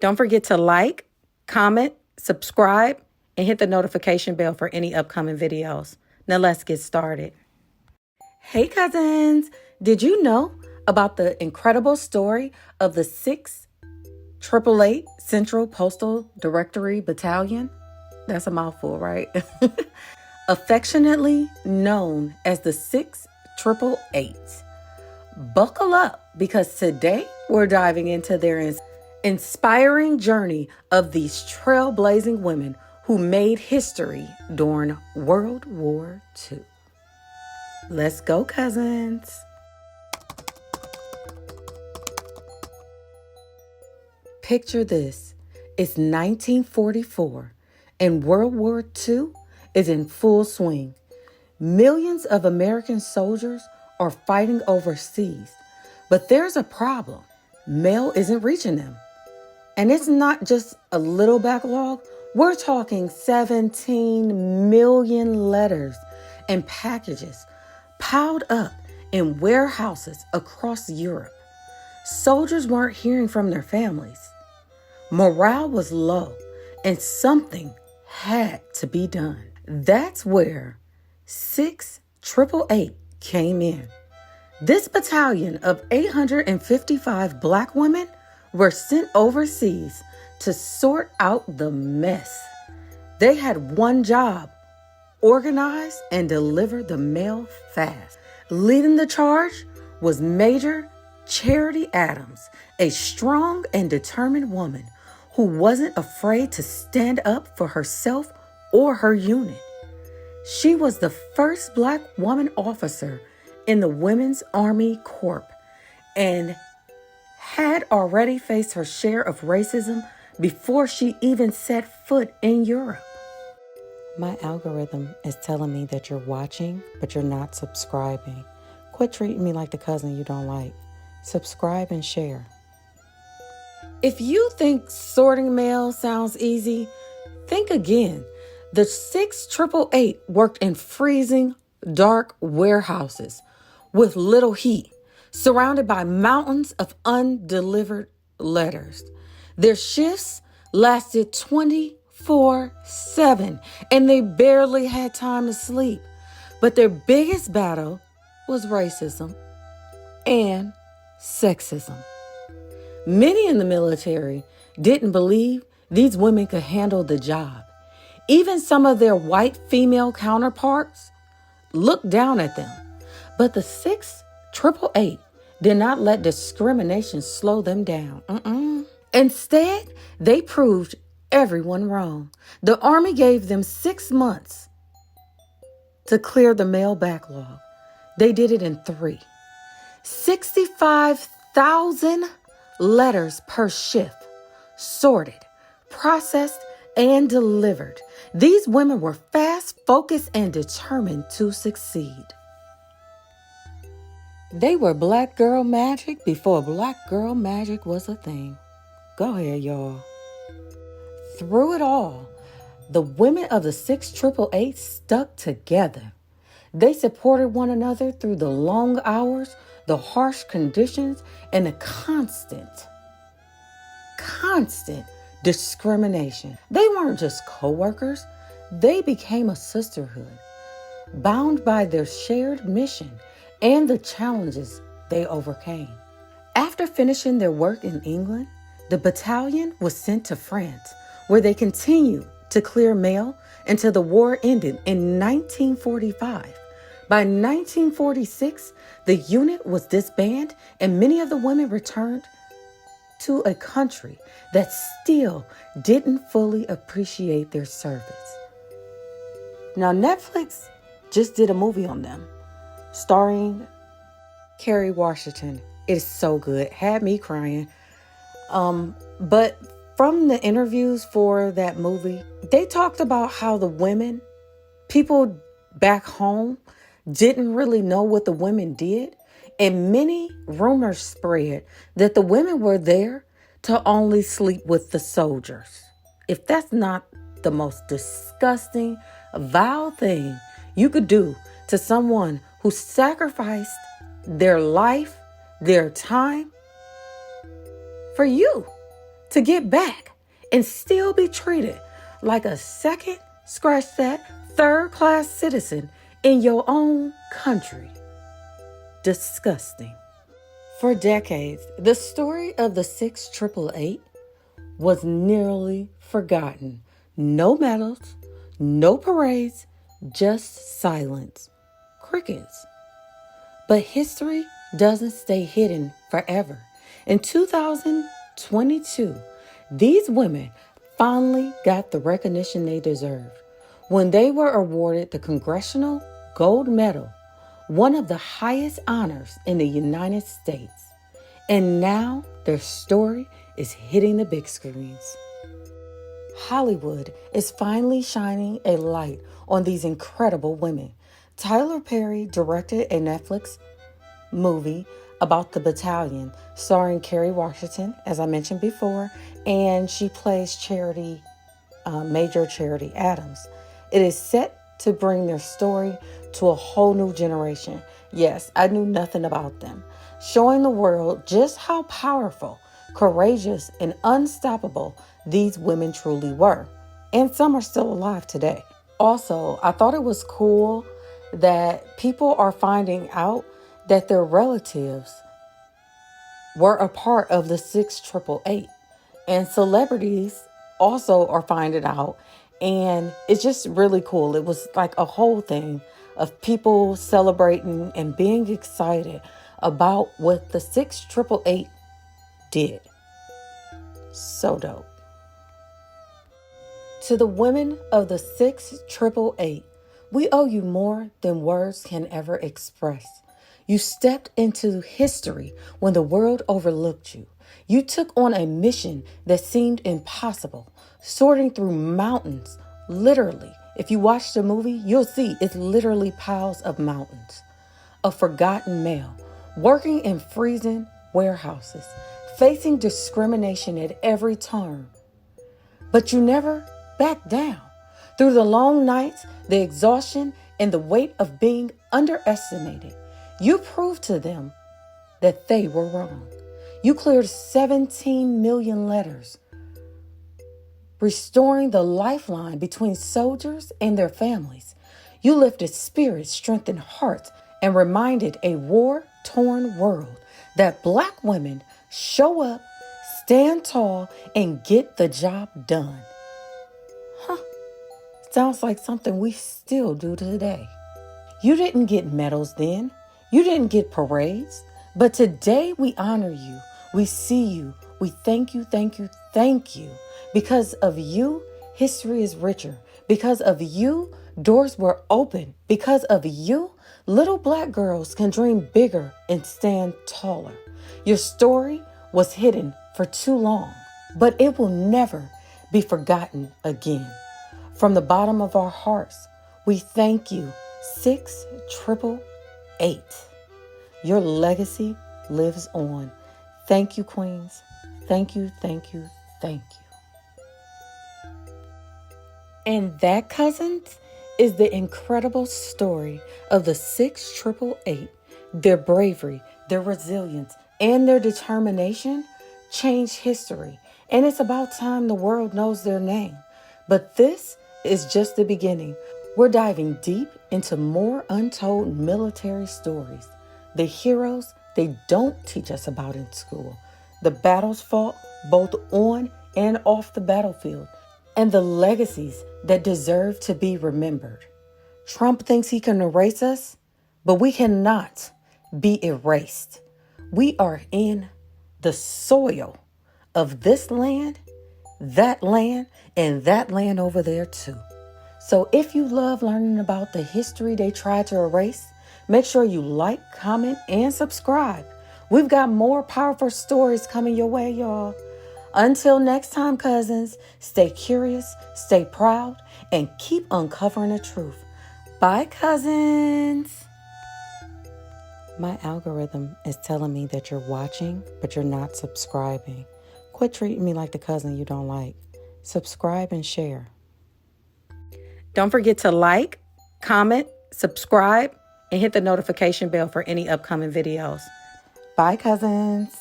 Don't forget to like, comment, subscribe, and hit the notification bell for any upcoming videos. Now let's get started. Hey cousins, did you know about the incredible story of the 6 Central Postal Directory Battalion? That's a mouthful, right? Affectionately known as the 6 Buckle up, because today we're diving into their inspiring journey of these trailblazing women who made history during World War II. Let's go, cousins. Picture this. It's 1944 and World War II is in full swing. Millions of American soldiers are fighting overseas, but there's a problem. Mail isn't reaching them. And it's not just a little backlog. We're talking 17 million letters and packages piled up in warehouses across Europe. Soldiers weren't hearing from their families. Morale was low, and something had to be done. That's where 6 came in. This battalion of 855 Black women were sent overseas to sort out the mess. They had one job: organize and deliver the mail fast. Leading the charge was Major Charity Adams, a strong and determined woman who wasn't afraid to stand up for herself or her unit. She was the first Black woman officer in the Women's Army Corps and had already faced her share of racism before she even set foot in Europe. My algorithm is telling me that you're watching, but you're not subscribing. Quit treating me like the cousin you don't like. Subscribe and share. If you think sorting mail sounds easy, think again. The 6 worked in freezing, dark warehouses with little heat, surrounded by mountains of undelivered letters. Their shifts lasted 24/7, and they barely had time to sleep. But their biggest battle was racism and sexism. Many in the military didn't believe these women could handle the job. Even some of their white female counterparts looked down at them. But the 6 did not let discrimination slow them down. Instead, they proved everyone wrong. The Army gave them 6 months to clear the mail backlog. They did it in 3. 65,000 letters per shift, sorted, processed, and delivered. These women were fast, focused, and determined to succeed. They were Black girl magic before Black girl magic was a thing. Go ahead, y'all. Through it all, the women of the 6 stuck together. They supported one another through the long hours, the harsh conditions, and the constant discrimination. They weren't just co-workers. They became a sisterhood, bound by their shared mission and the challenges they overcame. After finishing their work in England, the battalion was sent to France, where they continued to clear mail until the war ended in 1945. By 1946, the unit was disbanded, and many of the women returned to a country that still didn't fully appreciate their service. Now, Netflix just did a movie on them, starring Kerry Washington. It's so good. Had me crying. But from the interviews for that movie, they talked about how the women, people back home, didn't really know what the women did. And many rumors spread that the women were there to only sleep with the soldiers. If that's not the most disgusting, vile thing you could do to someone who sacrificed their life, their time for you to get back and still be treated like a second, scratch that, third-class citizen in your own country. Disgusting. For decades, the story of the 6888 was nearly forgotten. No medals, no parades, just silence. Crickets. But history doesn't stay hidden forever. In 2022, these women finally got the recognition they deserved when they were awarded the Congressional Gold Medal, one of the highest honors in the United States. And now their story is hitting the big screens. Hollywood is finally shining a light on these incredible women. Tyler Perry directed a Netflix movie about the battalion starring Kerry Washington, as I mentioned before, and she plays Major Charity Adams. It is set to bring their story to a whole new generation. Yes, I knew nothing about them, showing the world just how powerful, courageous, and unstoppable these women truly were. And some are still alive today. Also, I thought it was cool that people are finding out that their relatives were a part of the 6888. And celebrities also are finding out. And it's just really cool. It was like a whole thing of people celebrating and being excited about what the 6888 did. So dope. To the women of the 6888, we owe you more than words can ever express. You stepped into history when the world overlooked you. You took on a mission that seemed impossible, sorting through mountains, literally. If you watch the movie, you'll see it's literally piles of mountains. A forgotten male, working in freezing warehouses, facing discrimination at every turn. But you never backed down. Through the long nights, the exhaustion, and the weight of being underestimated, you proved to them that they were wrong. You cleared 17 million letters, restoring the lifeline between soldiers and their families. You lifted spirits, strengthened hearts, and reminded a war-torn world that Black women show up, stand tall, and get the job done. Sounds like something we still do today. You didn't get medals then. You didn't get parades. But today we honor you. We see you. We thank you, thank you, thank you. Because of you, history is richer. Because of you, doors were open. Because of you, little Black girls can dream bigger and stand taller. Your story was hidden for too long, but it will never be forgotten again. From the bottom of our hearts, we thank you, 6888. Your legacy lives on. Thank you, queens. Thank you, thank you, thank you. And that, cousins, is the incredible story of the 6888. Their bravery, their resilience, and their determination changed history. And it's about time the world knows their name. But this is just the beginning. We're diving deep into more untold military stories. The heroes they don't teach us about in school. The battles fought both on and off the battlefield. And the legacies that deserve to be remembered. Trump thinks he can erase us, but we cannot be erased. We are in the soil of this land, and that land over there too. So if you love learning about the history they tried to erase, make sure you like, comment, and subscribe. We've got more powerful stories coming your way, y'all. Until next time, cousins, stay curious, stay proud, and keep uncovering the truth. Bye, cousins. My algorithm is telling me that you're watching, but you're not subscribing. Quit treating me like the cousin you don't like. Subscribe and share. Don't forget to like, comment, subscribe, and hit the notification bell for any upcoming videos. Bye, cousins.